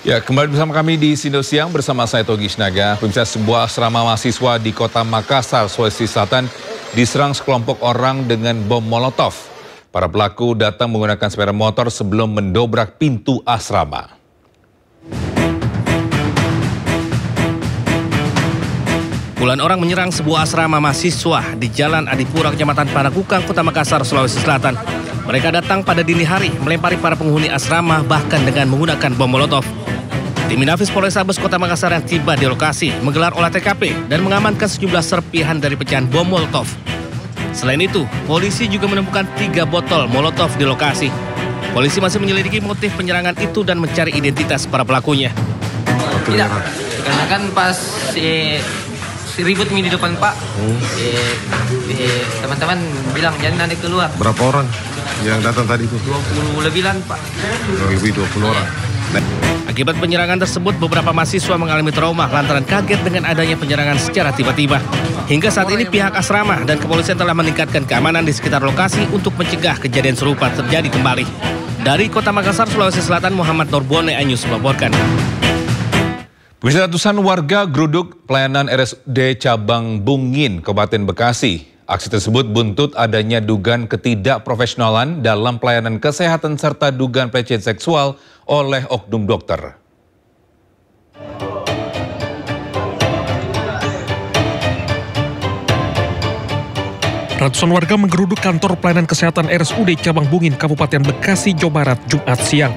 Ya, kembali bersama kami di Sindo Siang bersama saya Togi Sinaga. Pemirsa, sebuah asrama mahasiswa di kota Makassar, Sulawesi Selatan diserang sekelompok orang dengan bom molotov. Para pelaku datang menggunakan sepeda motor sebelum mendobrak pintu asrama. Puluhan orang menyerang sebuah asrama mahasiswa di Jalan Adipura, Kecamatan Panakukang, Kota Makassar, Sulawesi Selatan. Mereka datang pada dini hari, melempari para penghuni asrama bahkan dengan menggunakan bom molotov. Tim Inafis Polrestabes Kota Makassar yang tiba di lokasi menggelar olah TKP dan mengamankan sejumlah serpihan dari pecahan bom molotov. Selain itu, polisi juga menemukan 3 botol molotov di lokasi. Polisi masih menyelidiki motif penyerangan itu dan mencari identitas para pelakunya. Tidak, karena kan pas ribut di depan Pak, teman-teman bilang jangan nanti keluar. Berapa orang yang datang tadi itu? 20 lebihan Pak. Lebih 20 orang. Akibat penyerangan tersebut, beberapa mahasiswa mengalami trauma lantaran kaget dengan adanya penyerangan secara tiba-tiba. Hingga saat ini pihak asrama dan kepolisian telah meningkatkan keamanan di sekitar lokasi untuk mencegah kejadian serupa terjadi kembali. Dari Kota Makassar, Sulawesi Selatan, Muhammad Norbone Anyus melaporkan. Ratusan warga geruduk pelayanan RSUD Cabang Bungin, Kabupaten Bekasi. Aksi tersebut buntut adanya dugaan ketidakprofesionalan dalam pelayanan kesehatan serta dugaan pelecehan seksual oleh oknum dokter. Ratusan warga menggeruduk kantor pelayanan kesehatan RSUD Cabang Bungin, Kabupaten Bekasi, Jawa Barat, Jumat siang.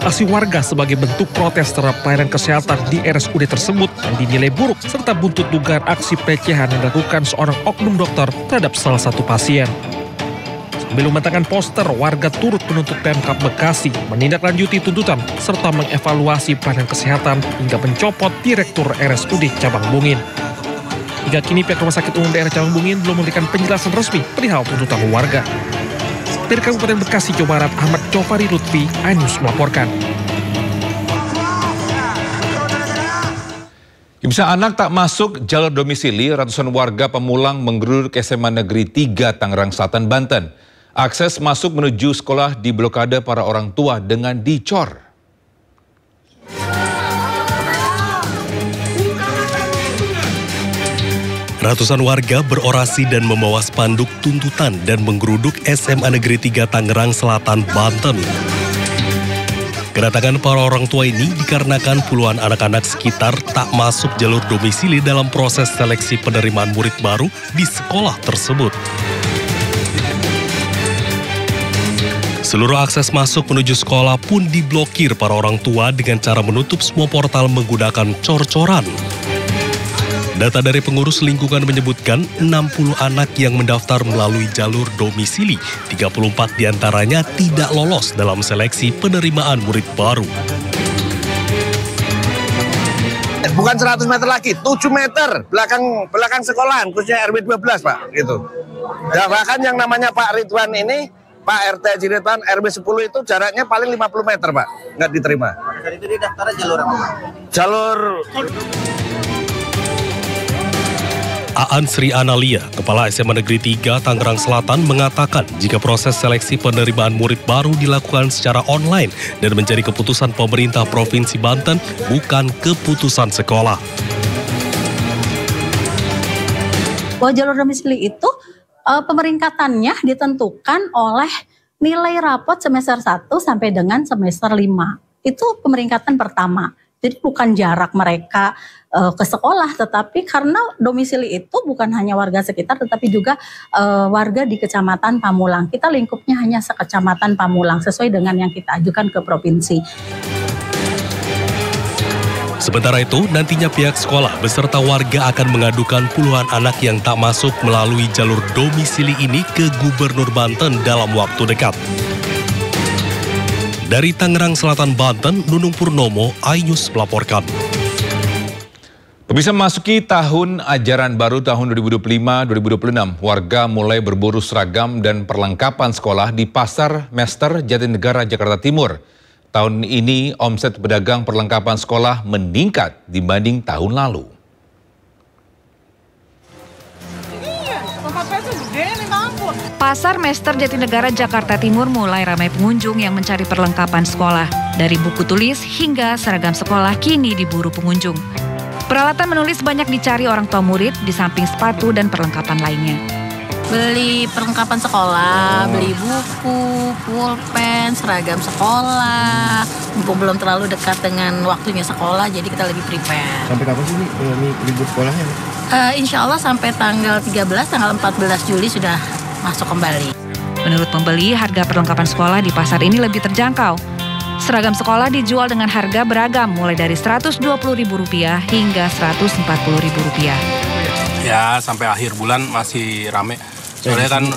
Aksi warga sebagai bentuk protes terhadap pelayanan kesehatan di RSUD tersebut yang dinilai buruk serta buntut dugaan aksi pelecehan yang dilakukan seorang oknum dokter terhadap salah satu pasien. Sambil membentangkan poster, warga turut menuntut Pemkab Bekasi menindaklanjuti tuntutan serta mengevaluasi pelayanan kesehatan hingga mencopot Direktur RSUD Cabang Bungin. Hingga kini pihak Rumah Sakit Umum Daerah Cabang Bungin belum memberikan penjelasan resmi perihal tuntutan warga. Dari Kabupaten Bekasi, Jawa Barat, Ahmad Jofari Lutfi, Anyus melaporkan. Bisa anak tak masuk jalur domisili, ratusan warga Pemulang menggeruduk SMA Negeri 3 Tangerang Selatan, Banten. Akses masuk menuju sekolah diblokade para orang tua dengan dicor. Ratusan warga berorasi dan membawa spanduk tuntutan dan menggeruduk SMA Negeri 3 Tangerang Selatan, Banten. Kedatangan para orang tua ini dikarenakan puluhan anak-anak sekitar tak masuk jalur domisili dalam proses seleksi penerimaan murid baru di sekolah tersebut. Seluruh akses masuk menuju sekolah pun diblokir para orang tua dengan cara menutup semua portal menggunakan cor-coran. Data dari pengurus lingkungan menyebutkan 60 anak yang mendaftar melalui jalur domisili, 34 diantaranya tidak lolos dalam seleksi penerimaan murid baru. Bukan 100 meter lagi, 7 meter belakang sekolahan, khususnya RW 12 Pak, gitu. Ya, bahkan yang namanya Pak Ridwan ini, Pak RT Ridwan RW 10 itu jaraknya paling 50 meter Pak, nggak diterima. Dari itu dia daftarnya jalur apa Pak? Jalur... Aan Sri Analia, Kepala SMA Negeri 3 Tangerang Selatan mengatakan jika proses seleksi penerimaan murid baru dilakukan secara online dan menjadi keputusan pemerintah Provinsi Banten, bukan keputusan sekolah. Bahwa jalur domisili itu pemeringkatannya ditentukan oleh nilai rapot semester 1 sampai dengan semester 5. Itu pemeringkatan pertama. Jadi bukan jarak mereka ke sekolah, tetapi karena domisili itu bukan hanya warga sekitar, tetapi juga warga di Kecamatan Pamulang. Kita lingkupnya hanya sekecamatan Pamulang, sesuai dengan yang kita ajukan ke provinsi. Sementara itu, nantinya pihak sekolah beserta warga akan mengadukan puluhan anak yang tak masuk melalui jalur domisili ini ke Gubernur Banten dalam waktu dekat. Dari Tangerang Selatan, Banten, Nunung Purnomo, iNews melaporkan. Bisa memasuki tahun ajaran baru tahun 2025-2026, warga mulai berburu seragam dan perlengkapan sekolah di Pasar Mester Jatinegara, Jakarta Timur. Tahun ini omset pedagang perlengkapan sekolah meningkat dibanding tahun lalu. Iya, tempat peso gede nih, Pasar Mester Jatinegara, Jakarta Timur mulai ramai pengunjung yang mencari perlengkapan sekolah. Dari buku tulis hingga seragam sekolah kini diburu pengunjung. Peralatan menulis banyak dicari orang tua murid di samping sepatu dan perlengkapan lainnya. Beli perlengkapan sekolah, beli buku, pulpen, seragam sekolah. Mumpung belum terlalu dekat dengan waktunya sekolah, jadi kita lagi prepare. Sampai kapan sih ini libur sekolahnya? Insya Allah sampai tanggal 13, tanggal 14 Juli sudah masuk kembali. Menurut pembeli, harga perlengkapan sekolah di pasar ini lebih terjangkau. Seragam sekolah dijual dengan harga beragam, mulai dari Rp120.000 hingga Rp140.000. Ya, sampai akhir bulan masih rame. Soalnya kan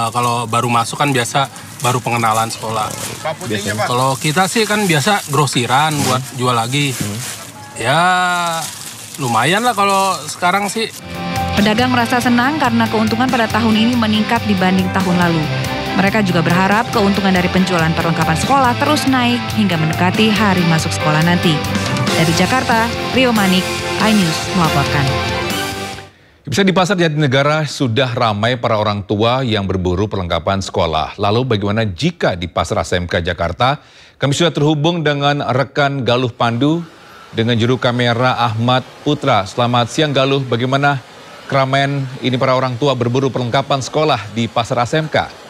kalau baru masuk kan biasa baru pengenalan sekolah. Kalau kita sih kan biasa grosiran buat jual lagi. Ya lumayan lah kalau sekarang sih. Pedagang merasa senang karena keuntungan pada tahun ini meningkat dibanding tahun lalu. Mereka juga berharap keuntungan dari penjualan perlengkapan sekolah terus naik hingga mendekati hari masuk sekolah nanti. Dari Jakarta, Rio Manik, iNews melaporkan. Bisa di Pasar Jatinegara sudah ramai para orang tua yang berburu perlengkapan sekolah. Lalu bagaimana jika di Pasar ASMK Jakarta? Kami sudah terhubung dengan rekan Galuh Pandu dengan juru kamera Ahmad Putra. Selamat siang Galuh, bagaimana keramaian ini para orang tua berburu perlengkapan sekolah di Pasar ASMK?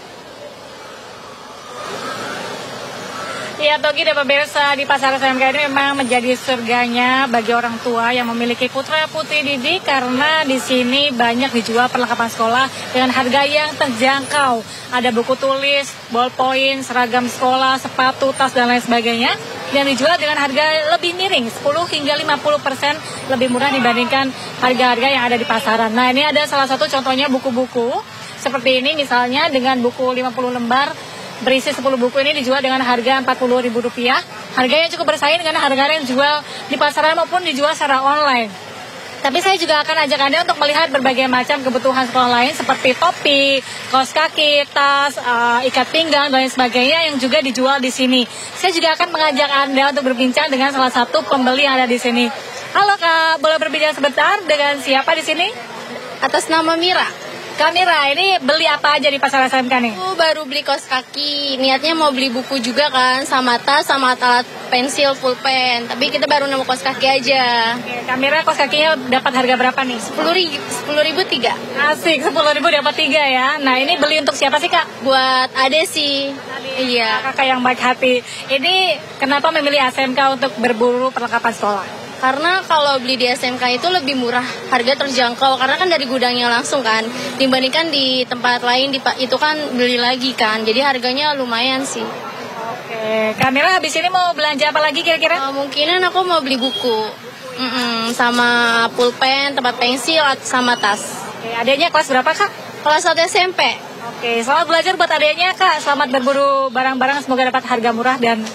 Ya, Togi dan pemirsa, di Pasar ASMK ini memang menjadi surganya bagi orang tua yang memiliki putra putri didik karena di sini banyak dijual perlengkapan sekolah dengan harga yang terjangkau. Ada buku tulis, ballpoint, seragam sekolah, sepatu, tas dan lain sebagainya yang dijual dengan harga lebih miring, 10 hingga 50% lebih murah dibandingkan harga-harga yang ada di pasaran. Nah, ini ada salah satu contohnya buku-buku seperti ini, misalnya dengan buku 50 lembar berisi 10 buku ini dijual dengan harga Rp40.000. Harganya cukup bersaing dengan harga yang dijual di pasaran maupun dijual secara online. Tapi saya juga akan ajak Anda untuk melihat berbagai macam kebutuhan sekolah lain seperti topi, kaos kaki, tas, ikat pinggang, dan lain sebagainya yang juga dijual di sini. Saya juga akan mengajak Anda untuk berbincang dengan salah satu pembeli yang ada di sini. Halo Kak, boleh berbincang sebentar dengan siapa di sini? Atas nama Mira. Kak Mira, ini beli apa aja di Pasar ASMK nih? Aku baru beli kaos kaki, niatnya mau beli buku juga kan, sama tas, sama alat pensil, pulpen. Tapi kita baru nemu kaos kaki aja. Oke, Kak Mira, kaos kakinya dapat harga berapa nih? 10.000 3. Asik, 10.000 dapat 3 ya. Nah, ini beli untuk siapa sih Kak? Buat Ade sih. Iya. Kakak yang baik hati. Ini kenapa memilih ASMK untuk berburu perlengkapan sekolah? Karena kalau beli di SMK itu lebih murah, harga terjangkau. Karena kan dari gudangnya langsung kan, dibandingkan di tempat lain itu kan beli lagi kan. Jadi harganya lumayan sih. Oke, Kamila habis ini mau belanja apa lagi kira-kira? Mungkinan aku mau beli buku, sama pulpen, tempat pensil, sama tas. Oke, adanya kelas berapa Kak? Kelas 1 SMP. Oke, selamat belajar buat adanya Kak. Selamat berburu barang-barang, semoga dapat harga murah dan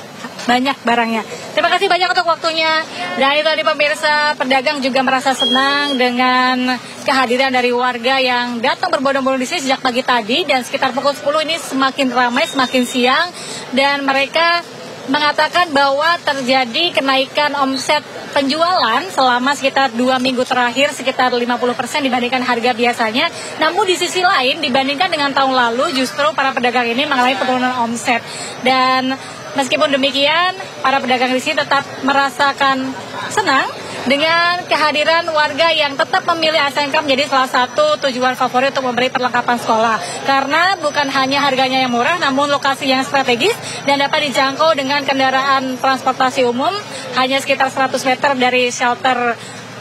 banyak barangnya. Terima kasih banyak untuk waktunya. Dan itu tadi pemirsa, pedagang juga merasa senang dengan kehadiran dari warga yang datang berbondong-bondong di sini sejak pagi tadi. Dan sekitar pukul 10 ini semakin ramai, semakin siang. Dan mereka mengatakan bahwa terjadi kenaikan omset penjualan selama sekitar 2 minggu terakhir sekitar 50% dibandingkan harga biasanya. Namun di sisi lain dibandingkan dengan tahun lalu justru para pedagang ini mengalami penurunan omset. Dan meskipun demikian, para pedagang di sini tetap merasakan senang dengan kehadiran warga yang tetap memilih ASMK menjadi salah satu tujuan favorit untuk membeli perlengkapan sekolah. Karena bukan hanya harganya yang murah, namun lokasi yang strategis dan dapat dijangkau dengan kendaraan transportasi umum hanya sekitar 100 meter dari shelter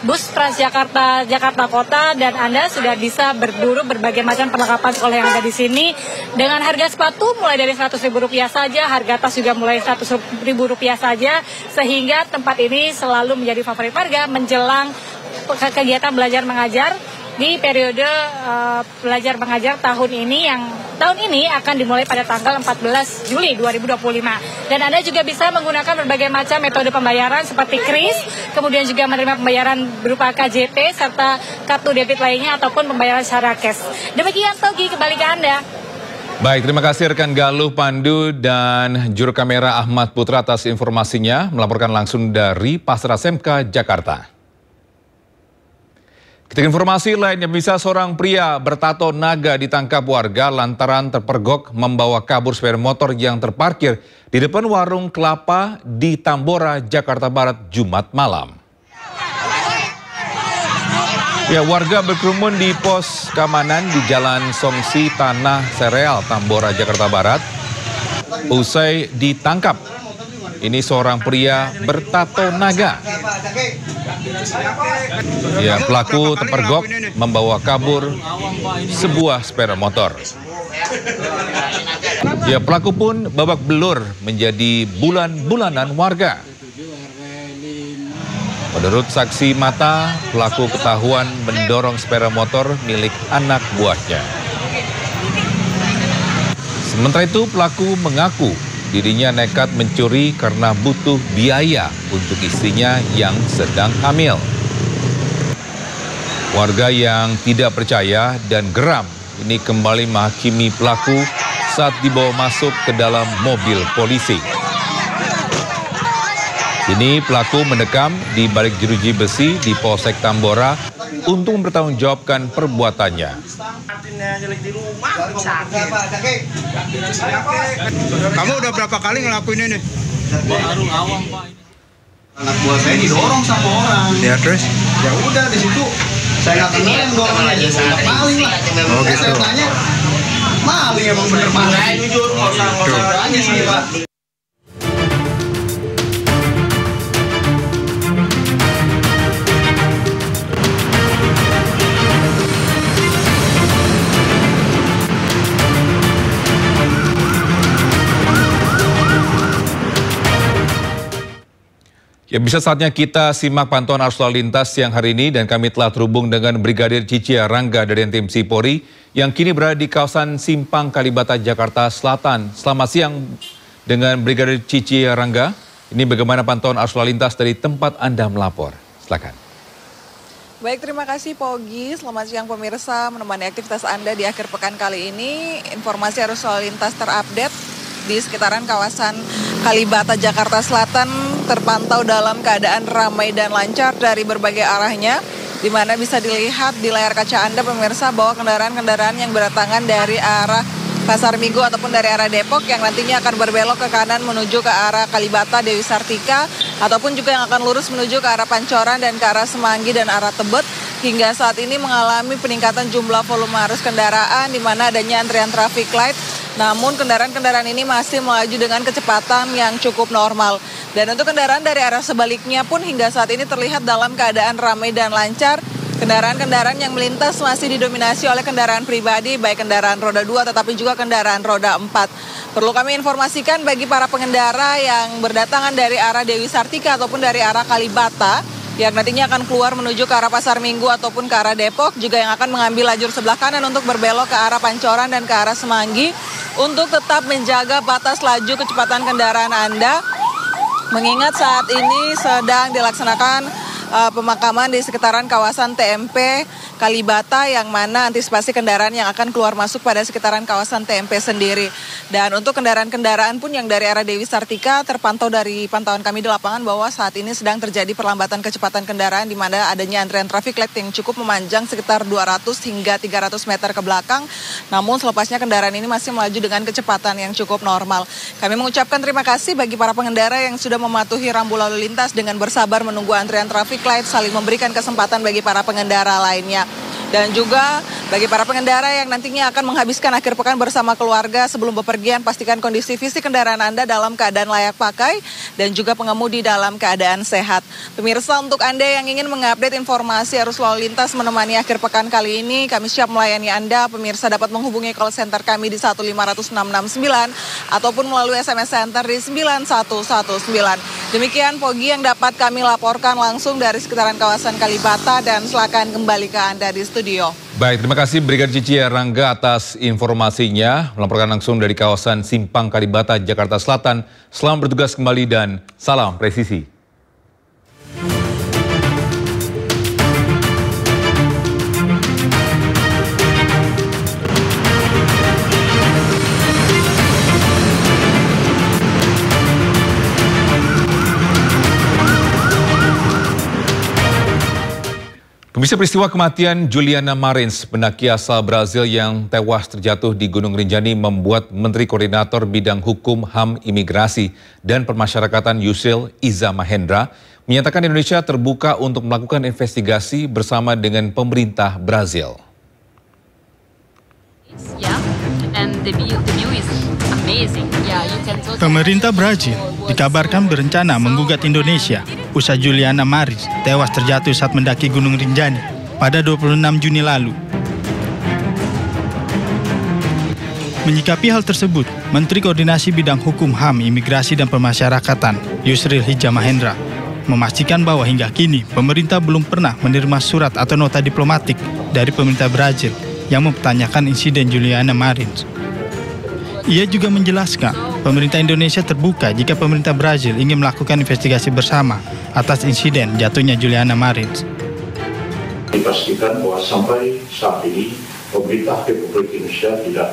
bus Transjakarta Jakarta Kota, dan Anda sudah bisa berburu berbagai macam perlengkapan sekolah yang ada di sini dengan harga sepatu mulai dari Rp100.000 saja, harga tas juga mulai Rp100.000 saja, sehingga tempat ini selalu menjadi favorit warga menjelang kegiatan belajar mengajar di periode belajar mengajar tahun ini, yang tahun ini akan dimulai pada tanggal 14 Juli 2025. Dan Anda juga bisa menggunakan berbagai macam metode pembayaran seperti KRIS, kemudian juga menerima pembayaran berupa KJP, serta kartu debit lainnya ataupun pembayaran secara cash. Demikian Togi, kembali ke Anda. Baik, terima kasih rekan Galuh Pandu dan juru kamera Ahmad Putra atas informasinya, melaporkan langsung dari Pasar ASMK Jakarta. Kita informasi lainnya, bisa seorang pria bertato naga ditangkap warga lantaran terpergok membawa kabur sepeda motor yang terparkir di depan warung kelapa di Tambora, Jakarta Barat, Jumat malam. Ya, warga berkerumun di pos keamanan di Jalan Songsi Tanah Sereal, Tambora, Jakarta Barat. Usai ditangkap, ini seorang pria bertato naga. Ya, pelaku terpergok membawa kabur sebuah sepeda motor. Ya, pelaku pun babak belur menjadi bulan-bulanan warga. Menurut saksi mata, pelaku ketahuan mendorong sepeda motor milik anak buahnya. Sementara itu, pelaku mengaku dirinya nekat mencuri karena butuh biaya untuk istrinya yang sedang hamil. Warga yang tidak percaya dan geram ini kembali menghakimi pelaku saat dibawa masuk ke dalam mobil polisi. Ini pelaku mendekam di balik jeruji besi di Polsek Tambora untuk mempertanggungjawabkan perbuatannya. Kamu udah berapa kali ngelakuin ini? Baru awam, Pak. Anak buah saya didorong sama orang. Ya, terus? Ya udah di situ saya nggak kenal yang dorong aja maling lah. Oh, gitu. Saya tanya, maling emang bener maling. Jujur, nggak usah berani sih, Pak. Ya, bisa saatnya kita simak pantauan arus lalu lintas siang hari ini dan kami telah terhubung dengan Brigadir Cicia Rangga dari TMC Polri yang kini berada di kawasan Simpang Kalibata, Jakarta Selatan. Selamat siang dengan Brigadir Cicia Rangga. Ini bagaimana pantauan arus lalu lintas dari tempat Anda melapor? Silakan. Baik, terima kasih Pogi. Selamat siang pemirsa, menemani aktivitas Anda di akhir pekan kali ini. Informasi arus lalu lintas terupdate di sekitaran kawasan Kalibata, Jakarta Selatan terpantau dalam keadaan ramai dan lancar dari berbagai arahnya, di mana bisa dilihat di layar kaca Anda pemirsa bahwa kendaraan-kendaraan yang berdatangan dari arah Pasar Minggu ataupun dari arah Depok yang nantinya akan berbelok ke kanan menuju ke arah Kalibata, Dewi Sartika, ataupun juga yang akan lurus menuju ke arah Pancoran dan ke arah Semanggi dan arah Tebet, hingga saat ini mengalami peningkatan jumlah volume arus kendaraan di mana adanya antrian traffic light. Namun kendaraan-kendaraan ini masih melaju dengan kecepatan yang cukup normal. Dan untuk kendaraan dari arah sebaliknya pun hingga saat ini terlihat dalam keadaan ramai dan lancar. Kendaraan-kendaraan yang melintas masih didominasi oleh kendaraan pribadi, baik kendaraan roda 2 tetapi juga kendaraan roda 4. Perlu kami informasikan bagi para pengendara yang berdatangan dari arah Dewi Sartika ataupun dari arah Kalibata, yang nantinya akan keluar menuju ke arah Pasar Minggu ataupun ke arah Depok, juga yang akan mengambil lajur sebelah kanan untuk berbelok ke arah Pancoran dan ke arah Semanggi, untuk tetap menjaga batas laju kecepatan kendaraan Anda, mengingat saat ini sedang dilaksanakan pemakaman di sekitaran kawasan TMP Kalibata, yang mana antisipasi kendaraan yang akan keluar masuk pada sekitaran kawasan TMP sendiri. Dan untuk kendaraan-kendaraan pun yang dari arah Dewi Sartika terpantau dari pantauan kami di lapangan bahwa saat ini sedang terjadi perlambatan kecepatan kendaraan di mana adanya antrian traffic light yang cukup memanjang sekitar 200 hingga 300 meter ke belakang. Namun selepasnya kendaraan ini masih melaju dengan kecepatan yang cukup normal. Kami mengucapkan terima kasih bagi para pengendara yang sudah mematuhi rambu lalu lintas dengan bersabar menunggu antrian traffic light, saling memberikan kesempatan bagi para pengendara lainnya. Dan juga bagi para pengendara yang nantinya akan menghabiskan akhir pekan bersama keluarga, sebelum bepergian pastikan kondisi fisik kendaraan Anda dalam keadaan layak pakai dan juga pengemudi dalam keadaan sehat. Pemirsa, untuk Anda yang ingin mengupdate informasi arus lalu lintas menemani akhir pekan kali ini, kami siap melayani Anda. Pemirsa dapat menghubungi call center kami di 15669 ataupun melalui SMS center di 9119. Demikian Pogi yang dapat kami laporkan langsung dari sekitaran kawasan Kalibata, dan silakan kembali ke Anda di studio. Baik, terima kasih Brigadir Cicia Rangga atas informasinya, melaporkan langsung dari kawasan Simpang Kalibata, Jakarta Selatan. Selamat bertugas kembali dan salam presisi. Pemirsa, peristiwa kematian Juliana Marins, pendaki asal Brazil yang tewas terjatuh di Gunung Rinjani membuat Menteri Koordinator Bidang Hukum, HAM, Imigrasi, dan Permasyarakatan Yusril Iza Mahendra menyatakan Indonesia terbuka untuk melakukan investigasi bersama dengan pemerintah Brazil. Pemerintah Brazil dikabarkan berencana menggugat Indonesia usai Juliana Marins tewas terjatuh saat mendaki Gunung Rinjani pada 26 Juni lalu. Menyikapi hal tersebut, Menteri Koordinasi Bidang Hukum, HAM, Imigrasi, dan Permasyarakatan Yusril Iza Mahendra memastikan bahwa hingga kini pemerintah belum pernah menerima surat atau nota diplomatik dari pemerintah Brazil yang mempertanyakan insiden Juliana Marins. Ia juga menjelaskan, pemerintah Indonesia terbuka jika pemerintah Brazil ingin melakukan investigasi bersama atas insiden jatuhnya Juliana Marins. Dipastikan bahwa sampai saat ini pemerintah Republik Indonesia tidak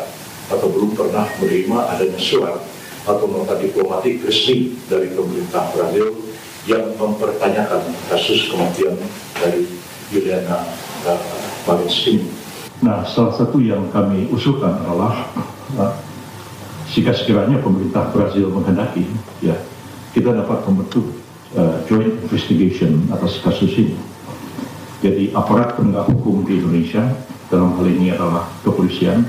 atau belum pernah menerima adanya surat atau nota diplomatik resmi dari pemerintah Brazil yang mempertanyakan kasus kematian dari Juliana Marins ini. Nah, salah satu yang kami usulkan adalah jika sekiranya pemerintah Brazil menghendaki, ya, kita dapat membentuk joint investigation atas kasus ini. Jadi aparat penegak hukum di Indonesia, dalam hal ini adalah kepolisian,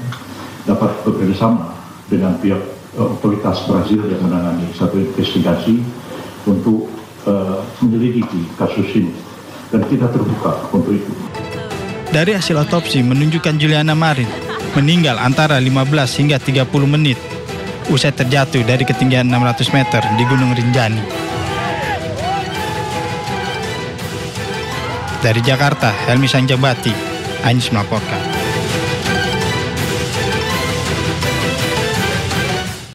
dapat bekerjasama dengan pihak otoritas Brazil yang menangani satu investigasi untuk menyelidiki kasus ini. Dan kita terbuka untuk itu. Dari hasil otopsi menunjukkan Juliana Marins meninggal antara 15 hingga 30 menit usai terjatuh dari ketinggian 600 meter di Gunung Rinjani. Dari Jakarta, Helmi Sanjabati, Anyis melaporkan.